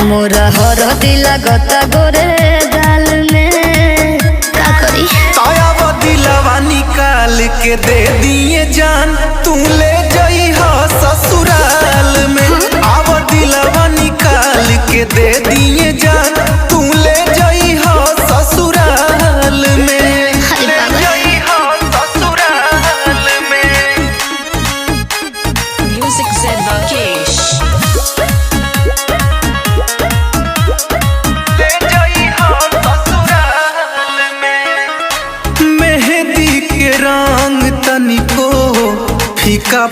मोरा हरदी लागता गोरे गाल में का करी ताया वो दिलवा निकाल के दे दिए जान तू ले जाई हो ससुराल में। आव दिलवा निकाल के दे दिए जान तू ले जाई हो ससुराल में। ले जाई हो ससुराल में। Music said Rakesh. मेहंदी के रंग तनिको फीका